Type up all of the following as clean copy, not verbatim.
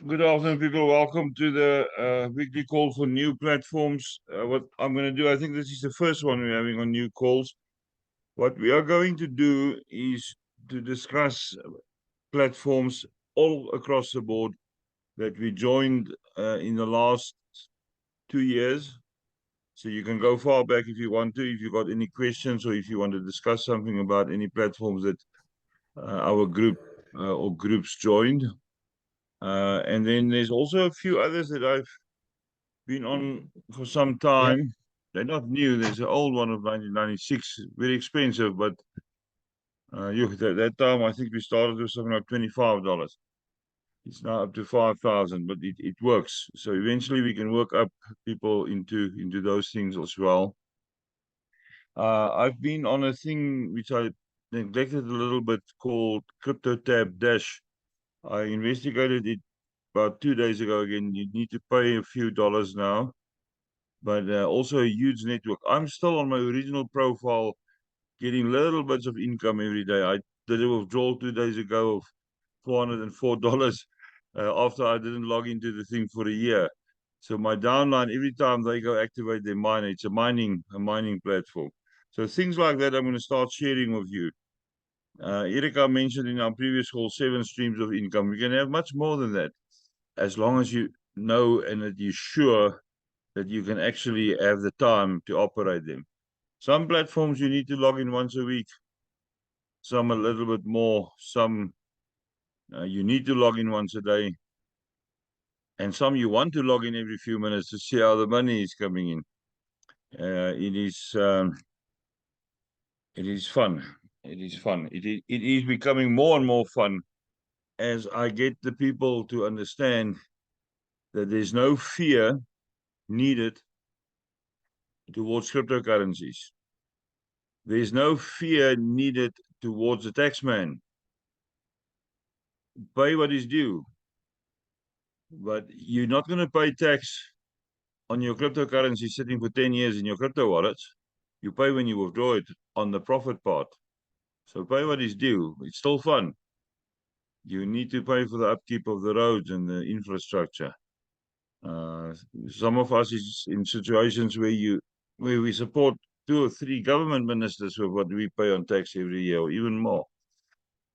Good afternoon, people. Welcome to the weekly call for new platforms. What I'm going to do, I think this is the first one we're having on new calls. What we are going to do is to discuss platforms all across the board that we joined in the last 2 years. So you can go far back if you want to, if you've got any questions or if you want to discuss something about any platforms that our group or groups joined. And then there's also a few others that I've been on for some time. They're not new. There's an old one of 1996, very expensive, but at that time I think we started with something like $25. It's now up to 5,000, but it works. So eventually we can work up people into those things as well. I've been on a thing which I neglected a little bit called Crypto Tab Dash. I investigated it about 2 days ago again. You need to pay a few dollars now, but also a huge network. I'm still on my original profile, getting little bits of income every day. I did a withdrawal 2 days ago of $404 after I didn't log into the thing for a year. So my downline, every time they go activate their miner, it's a mining platform. So things like that, I'm going to start sharing with you. Erika mentioned in our previous call 7 streams of income. We can have much more than that, as long as you know and that you're sure that you can actually have the time to operate them. Some platforms you need to log in once a week, some a little bit more, some you need to log in once a day, and some you want to log in every few minutes to see how the money is coming in. It is fun. It is fun. It is becoming more and more fun as I get the people to understand that there's no fear needed towards cryptocurrencies. There's no fear needed towards the taxman. Pay what is due, but you're not going to pay tax on your cryptocurrency sitting for 10 years in your crypto wallets. You pay when you withdraw it on the profit part. So pay what is due. It's still fun. You need to pay for the upkeep of the roads and the infrastructure. Some of us is in situations where we support 2 or 3 government ministers with what we pay on tax every year, or even more.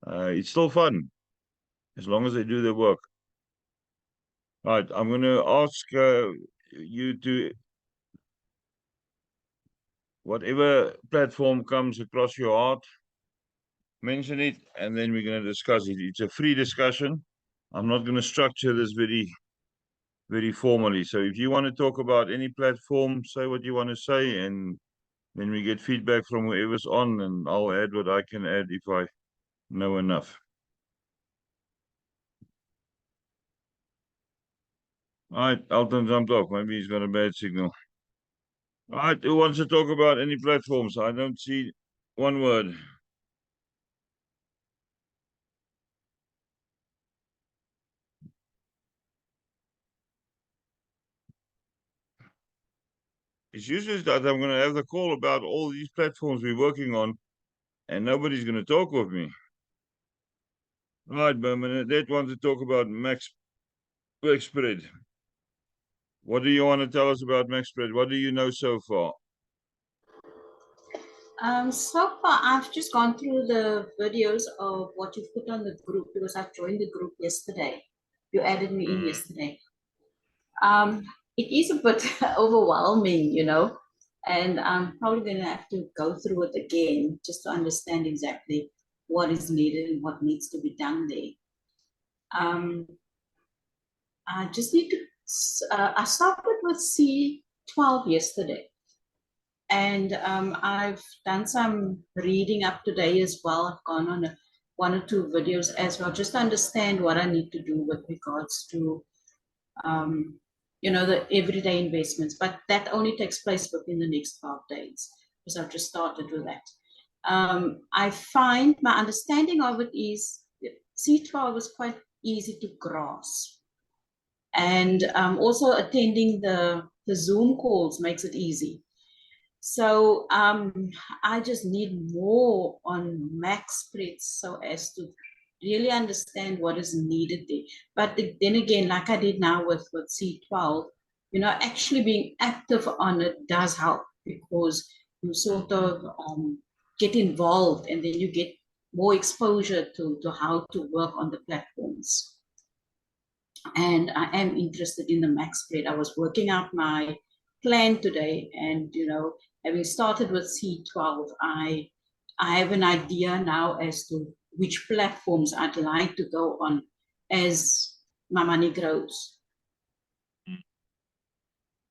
It's still fun as long as they do their work. Right, I'm going to ask you to, whatever platform comes across your heart, mention it, and then we're going to discuss it. It's a free discussion. I'm not going to structure this very formally. So if you want to talk about any platform, say what you want to say, and then we get feedback from whoever's on, and I'll add what I can add if I know enough. All right, Alton jumped off. Maybe he's got a bad signal. All right, who wants to talk about any platforms? I don't see one word. It's usually that I'm going to have the call about all these platforms we're working on, and nobody's going to talk with me. Right, Bernadette wants to talk about Maxpread. What do you want to tell us about Maxpread? What do you know so far? So far, I've just gone through the videos of what you've put on the group because I joined the group yesterday. You added me in yesterday. It is a bit overwhelming, and I'm probably going to have to go through it again just to understand exactly what is needed and what needs to be done there. I just need to, I started with C12 yesterday. And I've done some reading up today as well. I've gone on 1 or 2 videos as well, just to understand what I need to do with regards to, the everyday investments. But that only takes place within the next 12 days, because I've just started with that. I find my understanding of it is C12 is quite easy to grasp. And also attending the Zoom calls makes it easy. So I just need more on Maxpread so as to really understand what is needed there. But then again, like I did now with C12, actually being active on it does help because you sort of get involved and then you get more exposure to how to work on the platforms. And I am interested in the Maxpread. I was working out my plan today, and having started with C12, I have an idea now as to which platforms I'd like to go on as my money grows.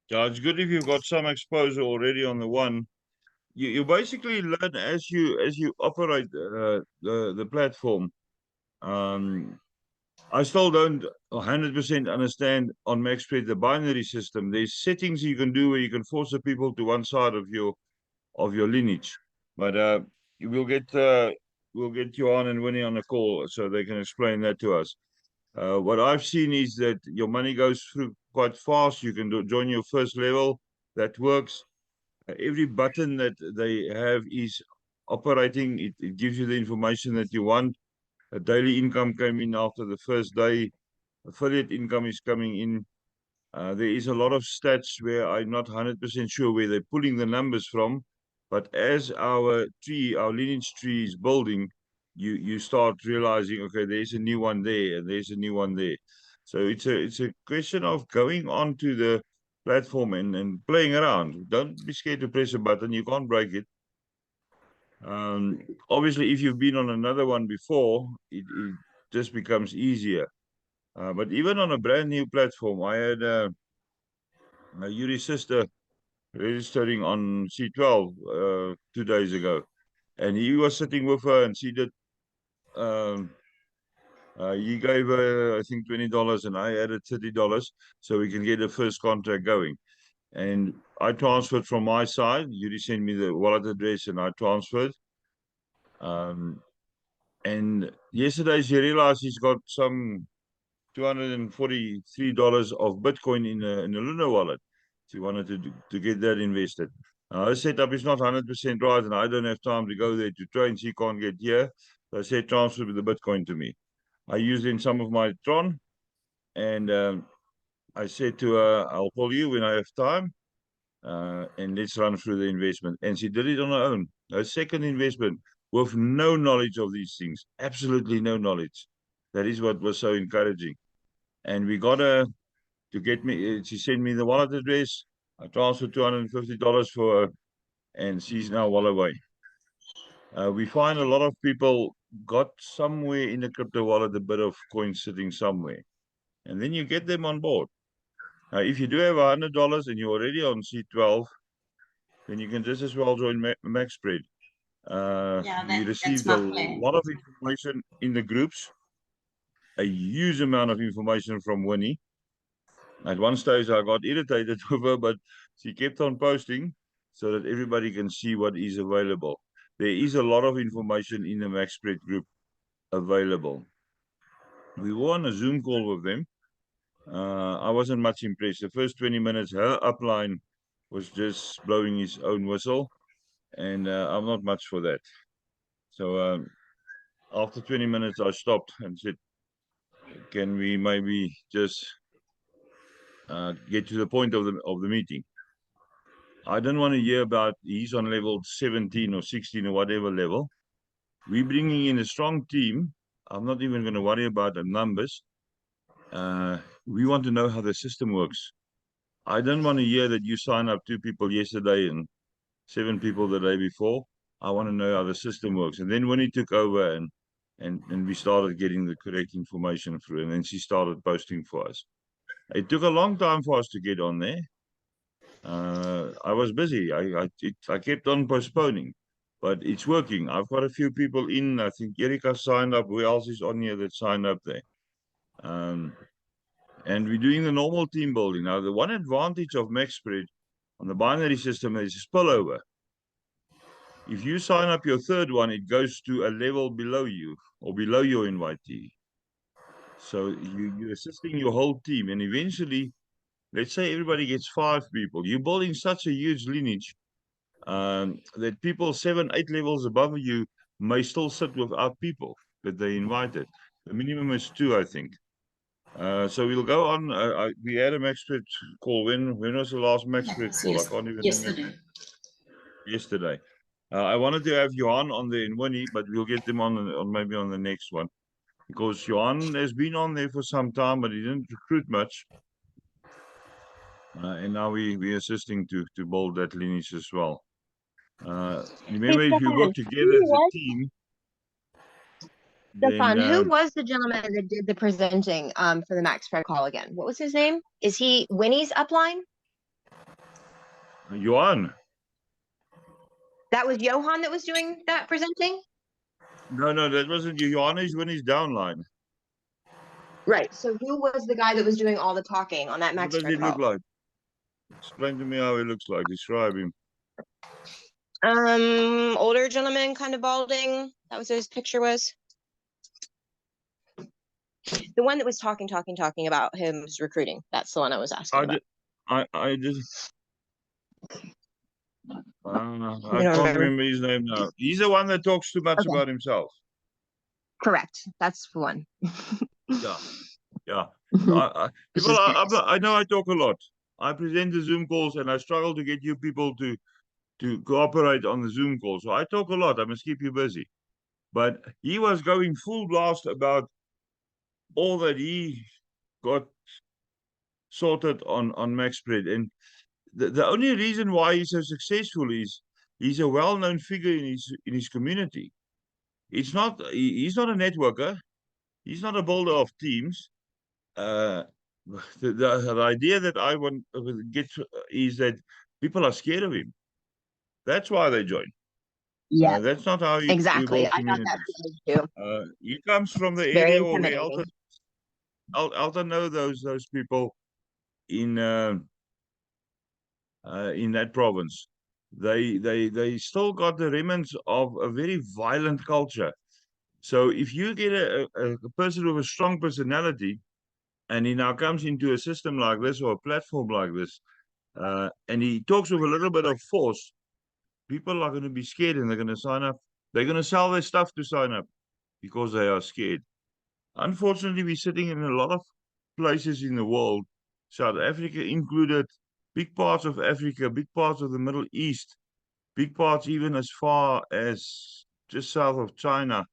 Yeah, it's good if you've got some exposure already on the one. You basically learn as you operate the platform. I still don't 100% understand on Maxpread the binary system. There's settings you can do where you can force the people to one side of your lineage, but we'll get Johan and Winnie on the call so they can explain that to us. What I've seen is that your money goes through quite fast. You can join your first level. That works. Every button that they have is operating. It gives you the information that you want. A daily income came in after the first day. Affiliate income is coming in. There is a lot of stats where I'm not 100% sure where they're pulling the numbers from, but as our lineage tree is building, you start realizing, okay, there's a new one there, and there's a new one there. So it's a question of going onto the platform and playing around. Don't be scared to press a button. You can't break it. Obviously, if you've been on another one before, it just becomes easier. But even on a brand new platform, I had Yuri's sister registering on C12 2 days ago, and he was sitting with her, and she did. Um, he gave her, I think, $20, and I added $30, so we can get the first contract going. And I transferred from my side. Yuri sent me the wallet address, and I transferred. And yesterday she realized she's got some $243 of Bitcoin in a Luna wallet. She wanted to get that invested. Her setup is not 100% right, and I don't have time to go there to train. She can't get here. So I said transfer the Bitcoin to me. I used in some of my Tron, and I said to her, I'll call you when I have time, and let's run through the investment. And she did it on her own. Her second investment with no knowledge of these things, absolutely no knowledge. That is what was so encouraging. And we got her to get me. She sent me the wallet address. I transferred $250 for her, and she's now well away. We find a lot of people got somewhere in the crypto wallet a bit of coins sitting somewhere, and then you get them on board. Now, if you do have $100 and you're already on C12, then you can just as well join Maxpread. Yeah, We that's received a my plan. lot of information in the groups, a huge amount of information from Winnie. At one stage, I got irritated with her, but she kept on posting so that everybody can see what is available. There is a lot of information in the Maxpread group available. We were on a Zoom call with them. I wasn't much impressed. The first 20 minutes, her upline was just blowing his own whistle, and I'm not much for that. So after 20 minutes, I stopped and said, "Can we maybe just get to the point of the meeting?" I don't want to hear about he's on level 17 or 16 or whatever level. We're bringing in a strong team. I'm not even going to worry about the numbers. We want to know how the system works. I don't want to hear that you signed up 2 people yesterday and 7 people the day before. I want to know how the system works. And then when he took over and we started getting the correct information through, and then she started posting for us. It took a long time for us to get on there. I was busy. I kept on postponing, but it's working. I've got a few people in. I think Erika signed up. Who else is on here that signed up there? And we're doing the normal team building. Now, the one advantage of Maxpread on the binary system is spillover. If you sign up your third one, it goes to a level below you or below your invitee. So you're assisting your whole team, and eventually, let's say everybody gets 5 people. You're building such a huge lineage that people 7, 8 levels above you may still sit without people. that they invited. The minimum is 2, I think. So we'll go on. We had a Maxpread call. When was the last Maxpread call? I can't even remember. Yesterday. I wanted to have Johan on there and Winnie, but we'll get them on maybe on the next one, because Johan has been on there for some time, but he didn't recruit much. And now we're assisting to build that lineage as well. Remember, if you work together as a team, Stefan, then who was the gentleman that did the presenting for the Maxpread call again? What was his name? Is he Winnie's upline? Johan. That was Johan that was doing that presenting? No, that wasn't you. Johan is Winnie's downline. Right. So who was the guy that was doing all the talking on that What does he Maxpread call? look like? Explain to me how he looks like. Describe him. Older gentleman, kind of balding. That was what his picture was. The one that was talking about him's recruiting. That's the one I was asking about. I just I You don't can't remember? remember his name now. He's the one that talks too much Okay. about himself. Correct. That's the one. Yeah. Mhm. I know I talk a lot. I present the Zoom calls and I struggle to get you people to cooperate on the Zoom call. So I talk a lot. I must keep you busy. But he was going full blast about all that he got sorted on Maxpread. And the only reason why he's so successful is he's a well-known figure in his community. He's not a networker. He's not a builder of teams. The idea that I want to get is that people are scared of him. That's why they join. Yeah, That's not how you exactly. build I got that communities. feeling too. He comes from the Very area where we intimidating. Alta know those people in that province. They still got the remnants of a very violent culture. So if you get a person with a strong personality, and he now comes into a system like this or a platform like this, and he talks with a little bit of force, people are going to be scared and they're going to sign up. They're going to sell their stuff to sign up because they are scared. Unfortunately, we're sitting in a lot of places in the world, South Africa included, big parts of Africa, big parts of the Middle East, big parts even as far as just south of China,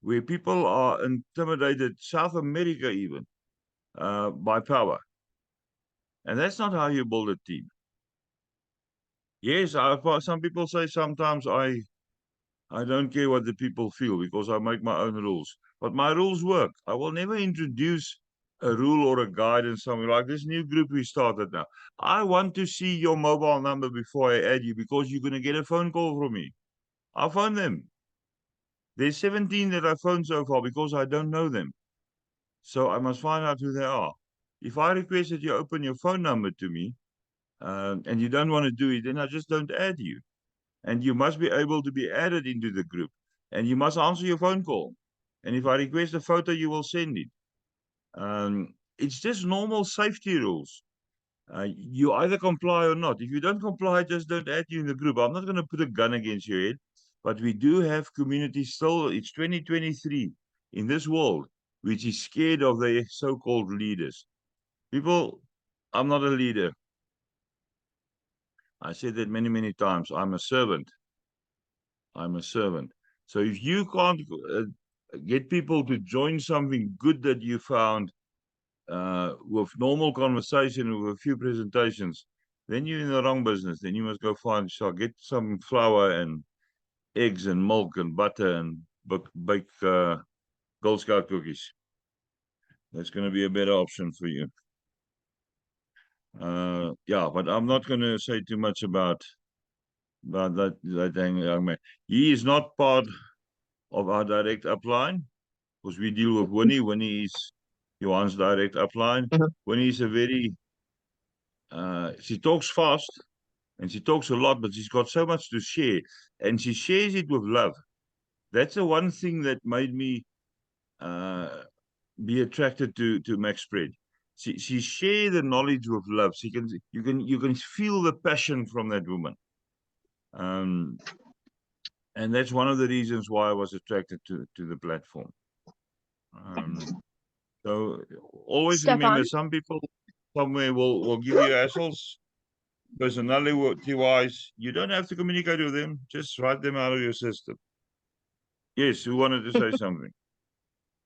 where people are intimidated, South America even, by power. And that's not how you build a team. Yes, some people say sometimes I don't care what the people feel because I make my own rules. But my rules work. I will never introduce a rule or a guidance somewhere like this new group we started now. I want to see your mobile number before I add you because you're going to get a phone call from me. I'll phone them. There's 17 that I phoned so far because I don't know them. So I must find out who they are. If I request that you open your phone number to me and you don't want to do it, then I just don't add you. And you must be able to be added into the group. And you must answer your phone call. And if I request a photo, you will send it. It's just normal safety rules. You either comply or not. If you don't comply, just don't add you in the group. I'm not going to put a gun against your head, but we do have communities still. It's 2023 in this world, which is scared of their so-called leaders. People, I'm not a leader. I said that many, many times. I'm a servant. I'm a servant. So if you can't get people to join something good that you found with normal conversation with a few presentations, then you're in the wrong business. Then you must go get some flour and eggs and milk and butter and bake Girl Scout cookies. That's going to be a better option for you. Yeah, but I'm not going to say too much about that young man. He is not part of our direct upline because we deal with Winnie. Winnie is Johan's direct upline. Winnie is a very she talks fast and she talks a lot, but she's got so much to share and she shares it with love. That's the one thing that made me be attracted to Maxpread. She shares the knowledge with love. You can feel the passion from that woman. And that's one of the reasons why I was attracted to the platform. So always remember, Stefan, some people somewhere will give you hassles, personality-wise. You don't have to communicate with them. Just write them out of your system. Yes, who wanted to say something?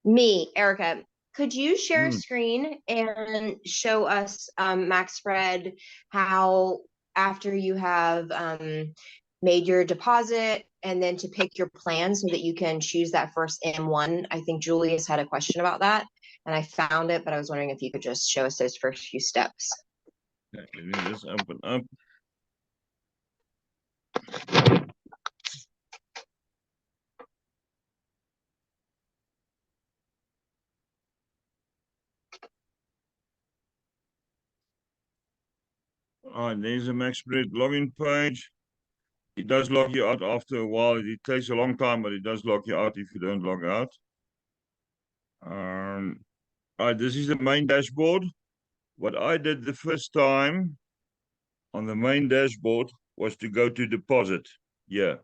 me, Erica, could you share a Hmm. screen and show us Maxpread how after you have made your deposit and then to pick your plan so that you can choose that first M1? I think Julius had a question about that and I found it, but I was wondering if you could just show us those first few steps. Okay, let me just open up. All right, there's a Maxpread login page. It does log you out after a while. It takes a long time, but it does log you out if you don't log out. All right, this is the main dashboard. What I did the first time on the main dashboard was to go to deposit. Yeah,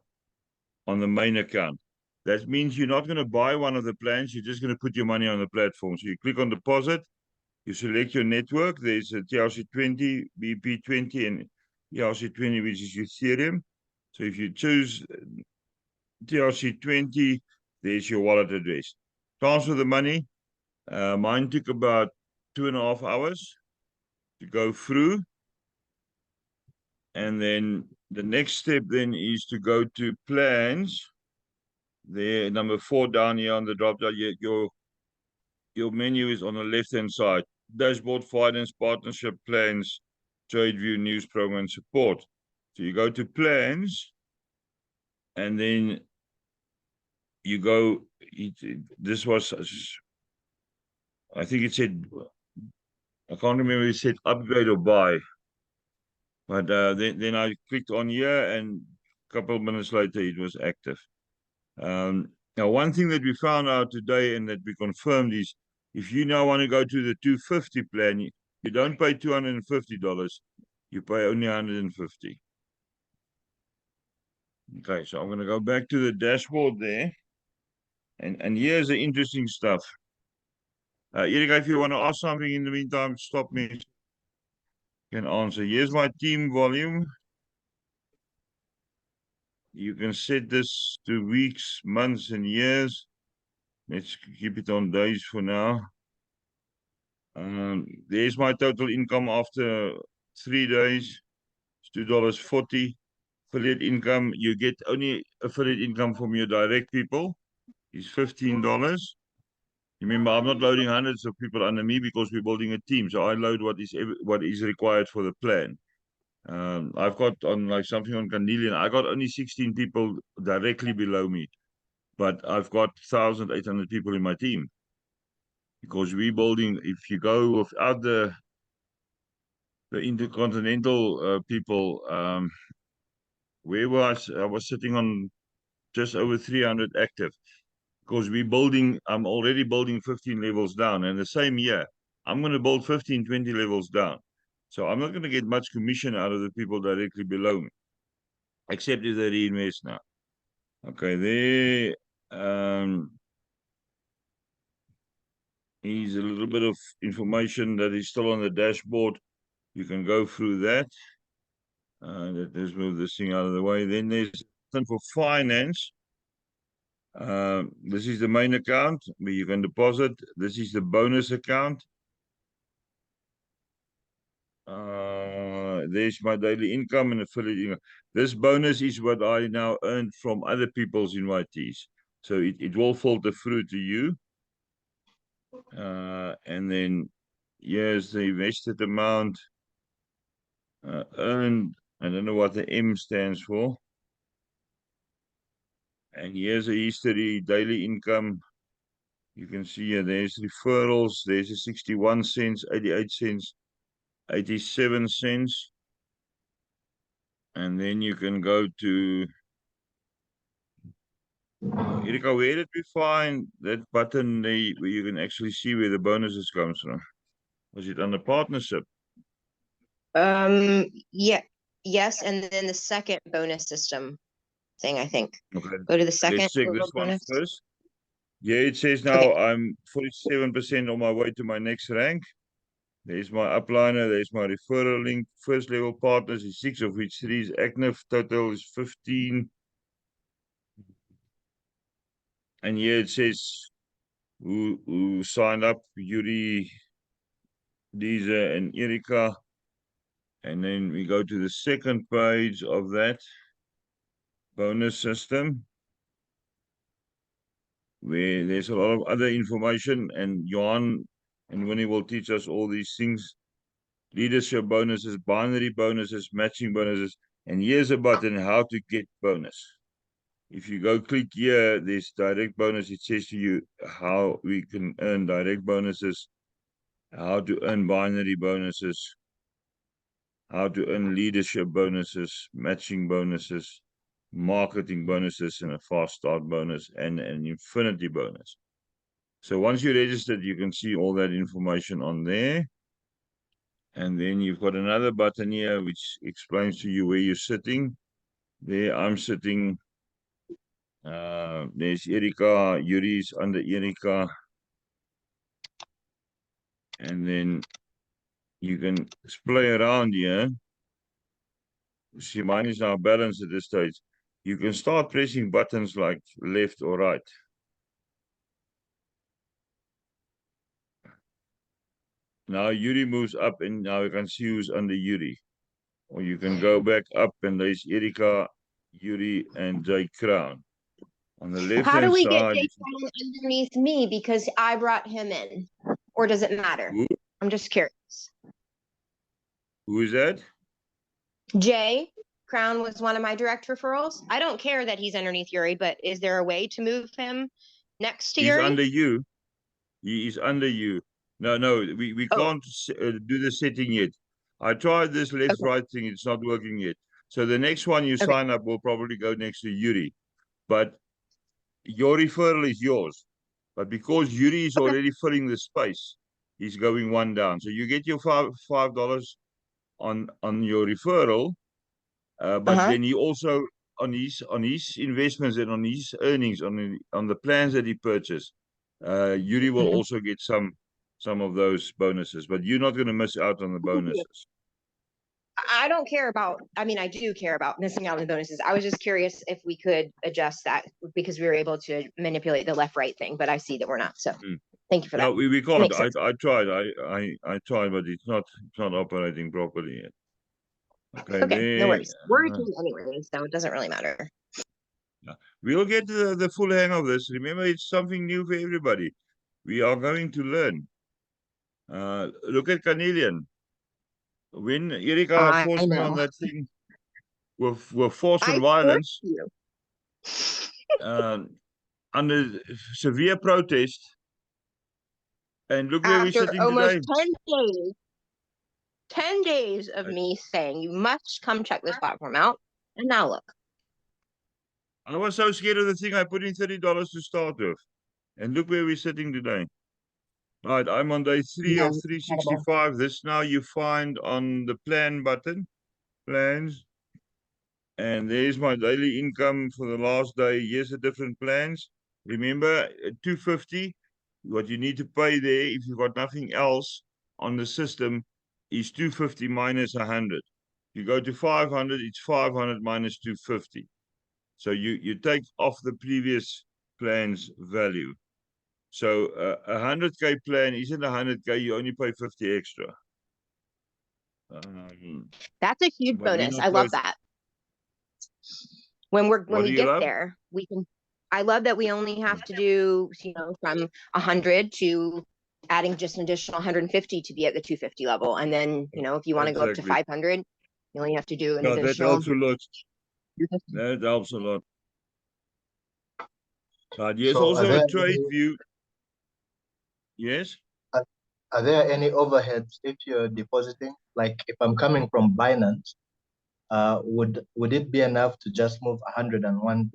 on the main account. That means you're not going to buy one of the plans. You're just going to put your money on the platform. So you click on deposit. You select your network. There's a TRC20, BP20, and ERC20, which is Ethereum. So if you choose TRC20, there's your wallet address. Transfer the money. Mine took about 2.5 hours to go through. And then the next step then is to go to plans. There, number 4 down here on the drop down, your menu is on the left-hand side. Dashboard, finance, partnership, plans, trade view, news, program, and support. So you go to plans, and then you go, this was, I think it said, I can't remember if it said upgrade or buy. But then I clicked on here, and a couple of minutes later, it was active. Now, one thing that we found out today and that we confirmed is if you now want to go to the 250 plan, you don't pay $250. You pay only $150. Okay, so I'm going to go back to the dashboard there. And here's the interesting stuff. Erika, if you want to ask something in the meantime, stop me. You can answer. Here's my team volume. You can set this to weeks, months, and years. Let's keep it on days for now. There's my total income after 3 days. It's $2.40. Affiliate income, you get only affiliate income from your direct people. It's $15. Remember, I'm not loading hundreds of people under me because we're building a team. So I load what is required for the plan. I've got on like something on Canadian. I got only 16 people directly below me, but I've got 1,800 people in my team because we're building. If you go without the intercontinental people, where I was sitting on just over 300 active because I'm already building 15 levels down, and the same year I'm going to build 15, 20 levels down. So I'm not going to get much commission out of the people directly below me, except if they reinvest now. Okay, there is a little bit of information that is still on the dashboard. You can go through that. Let's move this thing out of the way. Then there's something for finance. This is the main account where you can deposit. This is the bonus account. There's my daily income and affiliate income. This bonus is what I now earned from other people's invitees. So it will filter through to you. And then here's the invested amount earned. I don't know what the M stands for. And here's a history, daily income. You can see here, there's referrals. There's a 61 cents, 88 cents, 87 cents. And then you can go to Erika, where did we find that button there where you can actually see where the bonuses comes from? Was it under partnership? Yeah, yes, and then the second bonus system. thing, I think. Okay, Go to the second let's check referral this one bonus. first. Yeah, it says now Okay. I'm 47% on my way to my next rank. There's my upliner, there's my referral link. First level partners is 6, of which 3 is active. Total is 15. And here it says who signed up, Yuri, Lisa, and Erika. And then we go to the second page of that bonus system, where there's a lot of other information, and Johan and Winnie will teach us all these things. Leadership bonuses, binary bonuses, matching bonuses, and here's a button, how to get bonus. If you go click here, there's direct bonus. It says to you how we can earn direct bonuses, how to earn binary bonuses, how to earn leadership bonuses, matching bonuses, marketing bonuses, and a fast start bonus, and an infinity bonus. So once you're registered, you can see all that information on there. And then you've got another button here which explains to you where you're sitting. There I'm sitting. There's Erika, Yuri's under Erika. And then you can play around here. See, mine is now balanced at this stage. You can start pressing buttons like left or right. Now Yuri moves up, and now you can see who's under Yuri. Or you can go back up, and there's Erika, Yuri, and Jay Crown. On the left How do hand we get side, Jay underneath me because I brought him in? Or does it matter? who, I'm just curious. who is that? Jay Crown was one of my direct referrals. I don't care that he's underneath Yuri, but is there a way to move him next to He's Yuri? under you. He is under you. No, we Oh. can't do the setting yet. I tried this left-right thing. It's not working yet. So the next one you sign up will probably go next to Yuri. But your referral is yours. But because Yuri is already filling the space, he's going one down. So you get your $5 on your referral, but then he also on his investments and on his earnings on the plans that he purchased, Yuri will also get some of those bonuses. But you're not going to miss out on the bonuses. I don't care about, I mean, I do care about missing out on the bonuses. I was just curious if we could adjust that because we were able to manipulate the left-right thing, but I see that we're not. So thank you for that. No, we can't. I tried. I tried, but it's not operating properly yet. Okay, okay, no worries. We're a team anyway, so it doesn't really matter. We'll get the full hang of this. Remember, it's something new for everybody. We are going to learn. Look at Canadian. When Erika forced me on that thing with force and violence, under severe protest, and look where we're sitting almost today. 10 days of me saying you must come check this platform out, and now look. I was so scared of the thing, I put in $30 to start with, and look where we're sitting today. Right, I'm on day 3 of 365. This now you find on the plan button, plans. And there's my daily income for the last day. Here's the different plans. Remember, $250, what you need to pay there if you've got nothing else on the system is $250 minus 100. You go to 500, it's 500 minus 250. So you take off the previous plan's value. So a 100K plan isn't 100K, you only pay 50 extra. That's a huge bonus. I love that. When we get there, we can. I love that we only have to do, from 100 to adding just an additional 150 to be at the 250 level, and then if you want to go up to 500, you only have to do an additional. That helps a lot. That helps a lot. But yes, so also a trade view. Yes. Are there any overheads if you're depositing? Like if I'm coming from Binance, would it be enough to just move $101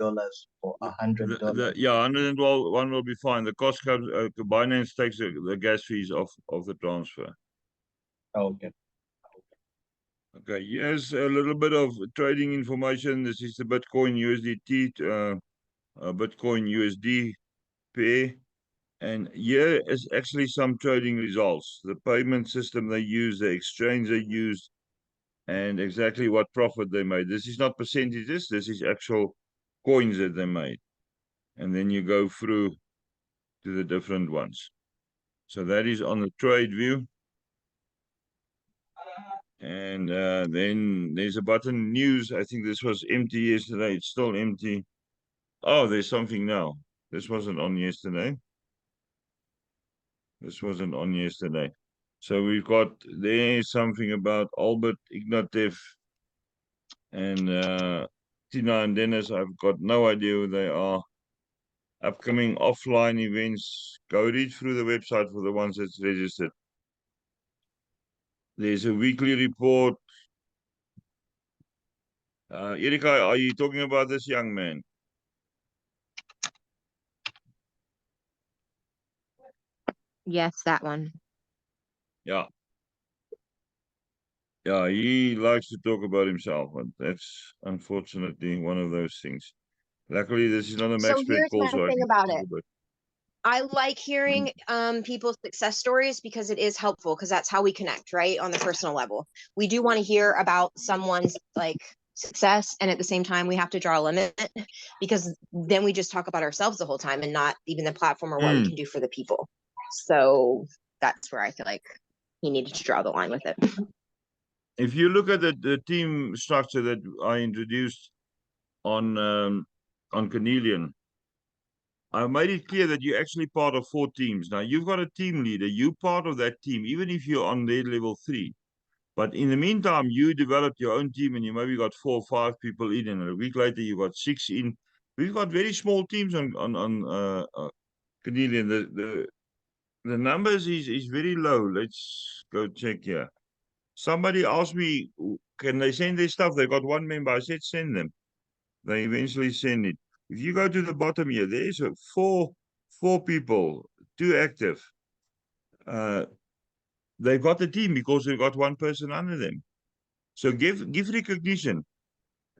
for $100? Yeah, $101 will be fine. The cost comes. Binance takes the gas fees off of the transfer. Okay. Okay, here's a little bit of trading information. This is the Bitcoin USDT, Bitcoin USD pair. And here is actually some trading results. The payment system they use, the exchange they use, and exactly what profit they made. This is not percentages, this is actual coins that they made. And then you go through to the different ones. So that is on the trade view. And then there's a button news. I think this was empty yesterday. It's still empty. Oh, there's something now. This wasn't on yesterday. This wasn't on yesterday. So we've got there's something about Albert Ignatieff and Tina and Dennis. I've got no idea who they are. Upcoming offline events. Go read through the website for the ones that's registered. There's a weekly report. Erika, are you talking about this young man? Yes, that one. Yeah. Yeah, he likes to talk about himself, but that's unfortunately one of those things. Luckily, this is not a So Maxpread here's call, my so I thing can about talk it. about. I like hearing people's success stories because it is helpful, because that's how we connect, right? On the personal level. We do want to hear about someone's like success, and at the same time we have to draw a limit, because then we just talk about ourselves the whole time and not even the platform or what we can do for the people. So that's where I feel like he needed to draw the line with it. If you look at the team structure that I introduced on Cornelian, I made it clear that you're actually part of 4 teams. Now, you've got a team leader. You're part of that team, even if you're on their level 3. But in the meantime, you developed your own team and you maybe got 4 or 5 people in, and a week later you got 6 in. We've got very small teams on Cornelian. The numbers is very low. Let's go check here. Somebody asked me, can they send their stuff? They got 1 member. I said, send them. They eventually send it. If you go to the bottom here, there's four people, 2 active. They've got the team because they've got 1 person under them. So give recognition.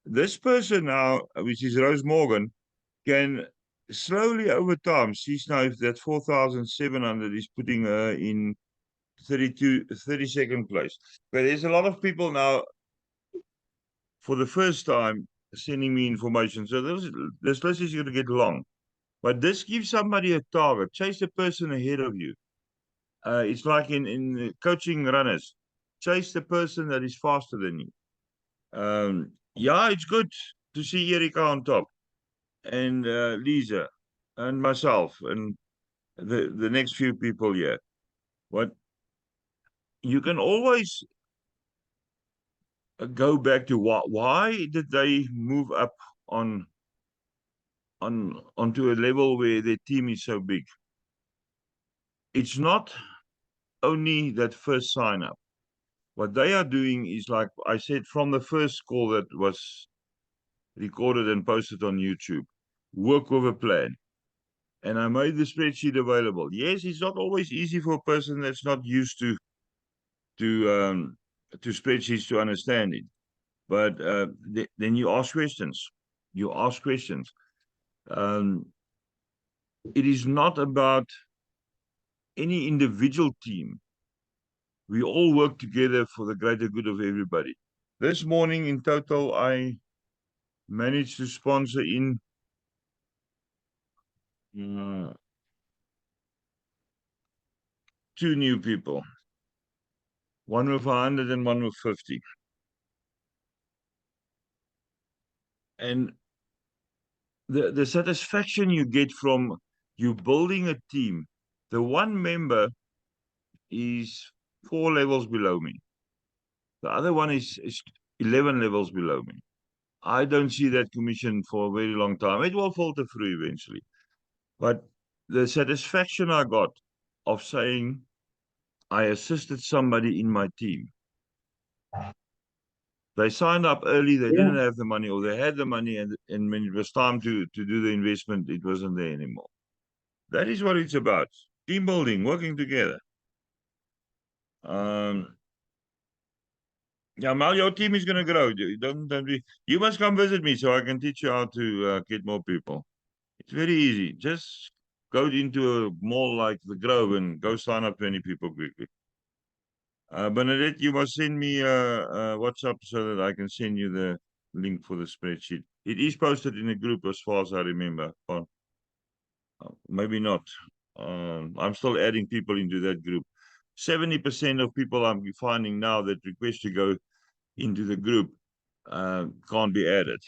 This person now, which is Rose Morgan, can slowly over time, she's now that 4,700 is putting her in 32nd place. But there's a lot of people now for the first time sending me information. So this list is going to get long. But this gives somebody a target. Chase the person ahead of you. It's like in coaching runners. Chase the person that is faster than you. Yeah, it's good to see Erika on top. And Lisa. And myself. And the next few people here. But you can always go back to why did they move up onto a level where their team is so big. It's not only that first sign up. What they are doing is, like I said, from the first call that was recorded and posted on YouTube, work with a plan. And I made the spreadsheet available. Yes, it's not always easy for a person that's not used to spreadsheets to understand it. But then you ask questions. You ask questions. It is not about any individual team. We all work together for the greater good of everybody. This morning, in total, I managed to sponsor in 2 new people. 1 with 100 and 1 with 50. And the satisfaction you get from you building a team, the 1 member is 4 levels below me. The other one is 11 levels below me. I don't see that commission for a very long time. It will filter through eventually. But the satisfaction I got of saying I assisted somebody in my team. They signed up early, they didn't have the money, or they had the money, and when it was time to do the investment, it wasn't there anymore. That is what it's about. Team building, working together. Yeah, Mal, your team is gonna grow. Don't be. You must come visit me so I can teach you how to get more people. It's very easy. Just go into a mall like the Grove and go sign up 20 people quickly. Bernadette, you must send me a WhatsApp so that I can send you the link for the spreadsheet. It is posted in a group as far as I remember. Or maybe not. I'm still adding people into that group. 70% of people I'm finding now that request to go into the group can't be added.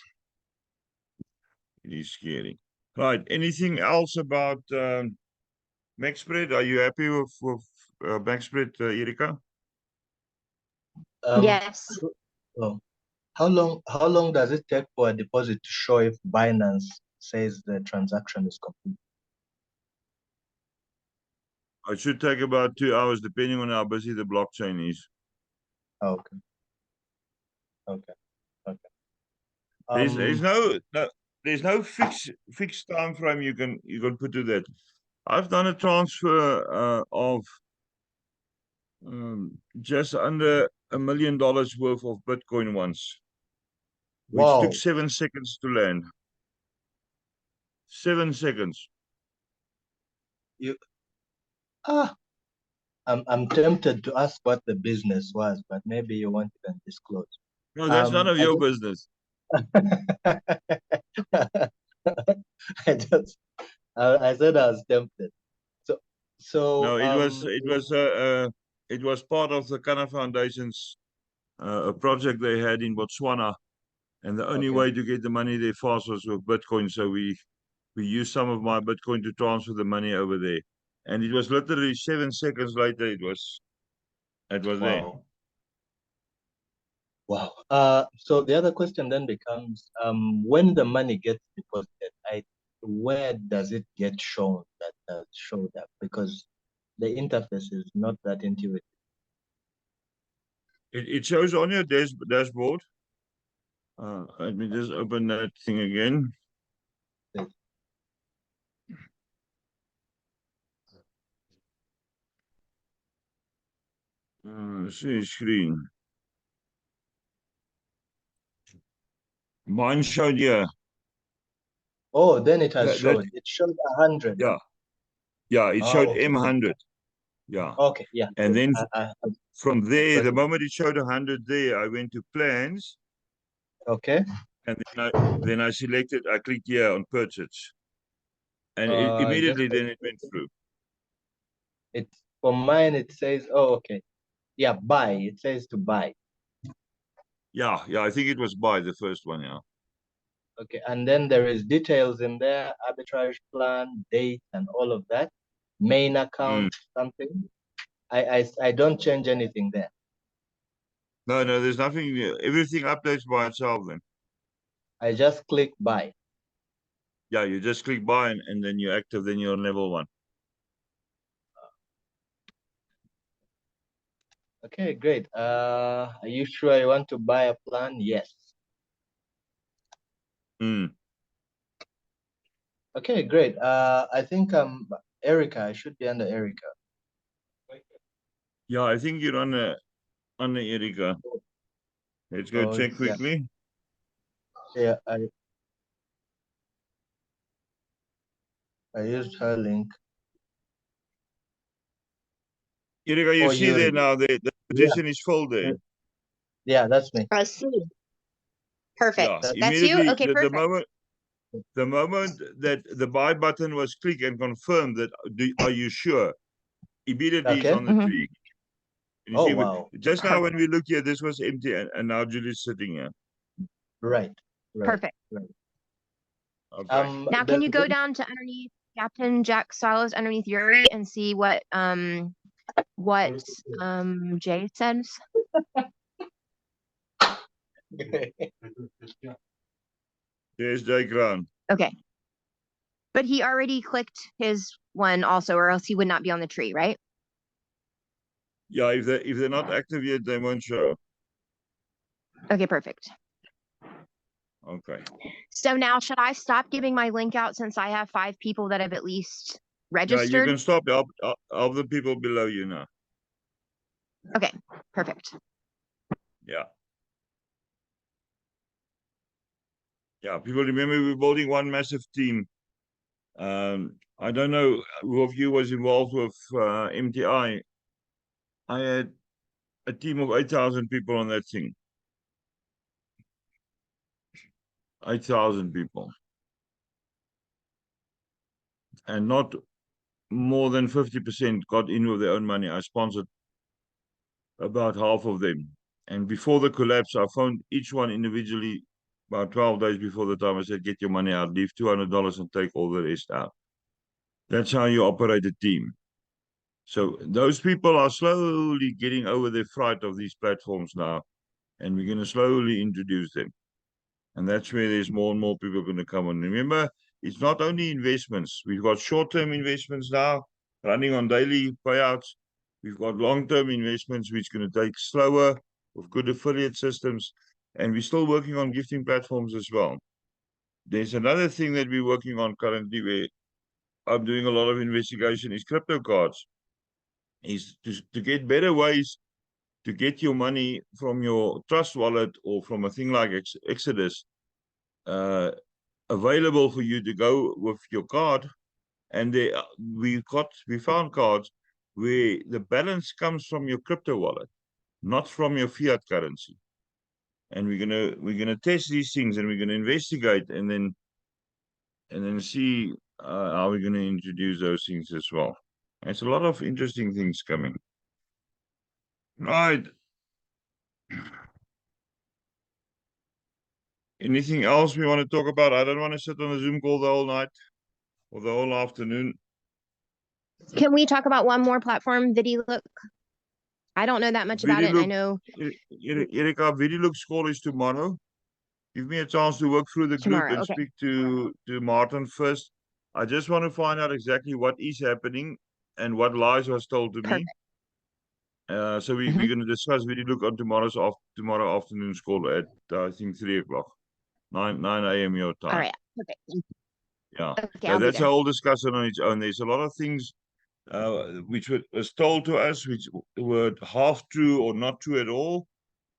It is scary. Right. Anything else about Maxpread? Are you happy with Maxpread, Erika? Yes. Oh, how long does it take for a deposit to show if Binance says the transaction is complete? It should take about 2 hours, depending on how busy the blockchain is. Okay. Okay. Okay. There's no fixed time frame you can put to that. I've done a transfer of just under $1 million worth of Bitcoin once, which took Wow. 7 seconds to land. 7 seconds. You I'm tempted to ask what the business was, but maybe you won't even disclose. No, that's none of your business. I said I was tempted. So No, it was part of the Kana Foundation's a project they had in Botswana, and the only Okay. way to get the money there fast was with Bitcoin. So we used some of my Bitcoin to transfer the money over there, and it was literally 7 seconds later. It was there. Wow. Wow. So the other question then becomes, when the money gets deposited, where does it get shown that showed up? Because the interface is not that intuitive. It shows on your dashboard. Let me just open that thing again. Yes. See screen. Mine showed here. Oh, then it has That, showed. It showed 100. yeah. Yeah, it Oh, showed okay. M100. Yeah. Okay, yeah. And then from there, got the it. moment it showed 100 there, I went to plans, Okay. and then I selected, I clicked here on purchase, and Just immediately then it went through. it's for mine. It says, oh, okay, yeah, buy. It says to buy. Yeah, I think it was buy the first one. Yeah. Okay, and then there is details in there, arbitrage plan, date, and all of that. Main account, something. I don't change anything there. No, there's nothing. Everything updates by itself. Then. I just click buy. Yeah, you just click buy, and then you're active. Then you're on level 1. Okay, great. Are you sure you want to buy a plan? Yes. Okay, great. I think Erica. I should be under Erica. Yeah, I think you're on the Erika. Let's go check quickly. Yeah, I used her link. Erika, you see there now the position is full there. Yeah, that's me. I see. Perfect. Yeah, That's you? immediately Okay, perfect. the moment that the buy button was clicked and confirmed that are you sure? Immediately it's on the tree. And you Oh, see, wow. just now when we look here, this was empty, and now Julie's sitting here. Right. Perfect. Right. Okay. Now, can you go down to underneath Captain Jack Silos underneath Yuri and see what Jay says? There's Jay Crown. Okay. But he already clicked his one also, or else he would not be on the tree, right? Yeah, if they're not active yet, they won't show. Okay, perfect. Okay. So now, should I stop giving my link out since I have 5 people that have at least registered? Yeah, you can stop of the people below you now. Okay, perfect. Yeah. Yeah, people remember we were building one massive team. I don't know who of you was involved with MTI. I had a team of 8,000 people on that thing. 8,000 people. And not more than 50% got in with their own money. I sponsored about half of them. And before the collapse, I phoned each one individually about 12 days before the time. I said, get your money out, leave $200 and take all the rest out. That's how you operate a team. So those people are slowly getting over the fright of these platforms now, and we're going to slowly introduce them. And that's where there's more and more people going to come on. Remember, it's not only investments. We've got short-term investments now, running on daily payouts. We've got long-term investments, which are going to take slower with good affiliate systems. And we're still working on gifting platforms as well. There's another thing that we're working on currently where I'm doing a lot of investigation is crypto cards. Is to get better ways to get your money from your trust wallet or from a thing like Exodus available for you to go with your card. And we found cards where the balance comes from your crypto wallet, not from your fiat currency. And we're gonna test these things, and we're gonna investigate, and then see how we're gonna introduce those things as well. There's a lot of interesting things coming. Right. Anything else we want to talk about? I don't want to sit on a Zoom call the whole night or the whole afternoon. Can we talk about one more platform, VidiLook? I don't know that much about it. I know Erika, VidiLook's call is tomorrow. Give me a chance to work through the group and speak to Martin first. I just want to find out exactly what is happening and what lies was told to me. So we're going to discuss VidiLook on tomorrow afternoon's call at I think 3 o'clock, 9 a.m. your time. All right. Perfect. Yeah. Okay, So that's a whole discussion on its own. There's a lot of things which was told to us, which were half true or not true at all.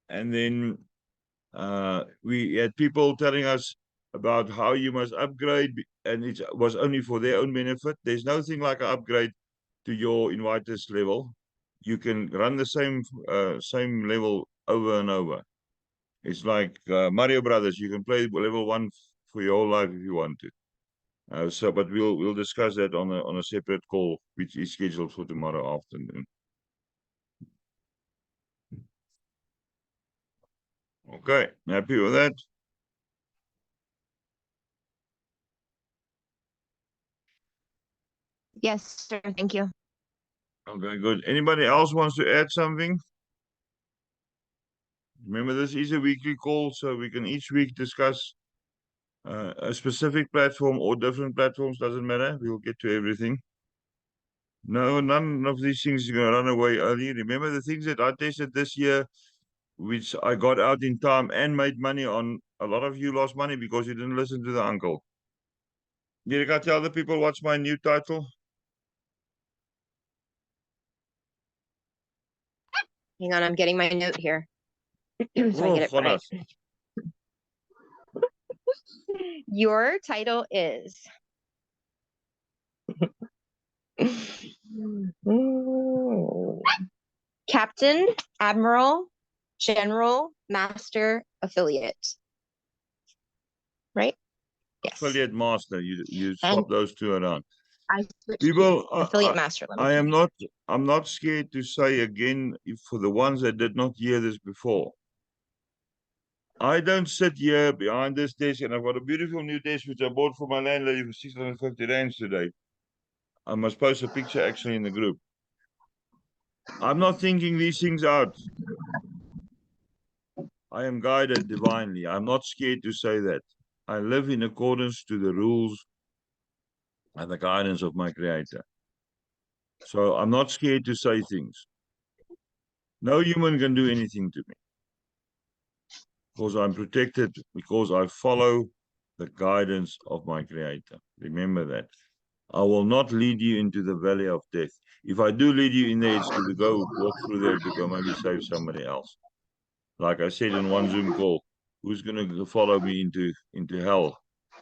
And then we had people telling us about how you must upgrade, and it was only for their own benefit. There's nothing like an upgrade to your inviters level. You can run the same level over and over. It's like Mario Brothers. You can play level 1 for your whole life if you want to. But we'll discuss that on a separate call, which is scheduled for tomorrow afternoon. Okay, happy with that? Yes, sir. Thank you. Okay, good. Anybody else wants to add something? Remember, this is a weekly call, so we can each week discuss a specific platform or different platforms, doesn't matter. We'll get to everything. No, none of these things are going to run away early. Remember the things that I tested this year, which I got out in time and made money on. A lot of you lost money because you didn't listen to the uncle. Did I tell the people what's my new title? Hang on, I'm getting my note here. So I get it right. Your title is Captain, Admiral, General, Master, Affiliate. Right? Yes. Affiliate Master. You swap those two around. People, Affiliate Master. I'm not scared to say again, for the ones that did not hear this before. I don't sit here behind this desk, and I've got a beautiful new desk which I bought for my landlady for 650 rands today. I must post a picture actually in the group. I'm not thinking these things out. I am guided divinely. I'm not scared to say that. I live in accordance to the rules and the guidance of my Creator. So I'm not scared to say things. No human can do anything to me, because I'm protected, because I follow the guidance of my Creator. Remember that. I will not lead you into the valley of death. If I do lead you in there, it's to go walk through there to go maybe save somebody else. Like I said in one Zoom call, who's gonna follow me into hell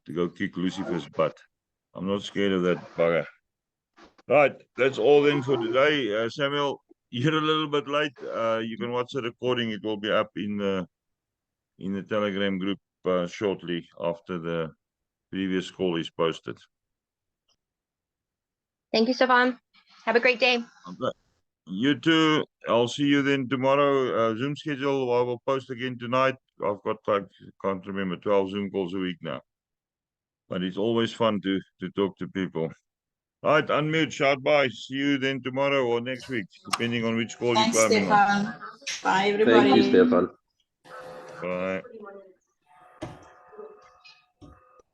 to go kick Lucifer's butt. I'm not scared of that bugger. Right, that's all then for today. Samuel, you're a little bit late. You can watch the recording. It will be up in the Telegram group shortly after the previous call is posted. Thank you, Stefan. Have a great day. Okay. You too. I'll see you then tomorrow. Zoom schedule I will post again tonight. I've got like, can't remember, 12 Zoom calls a week now. But it's always fun to talk to people. Right, unmute, shout bye. See you then tomorrow or next week, depending on which call you're Thanks, climbing on. Stefan. Bye, everybody. Thank you, Stefan. Bye.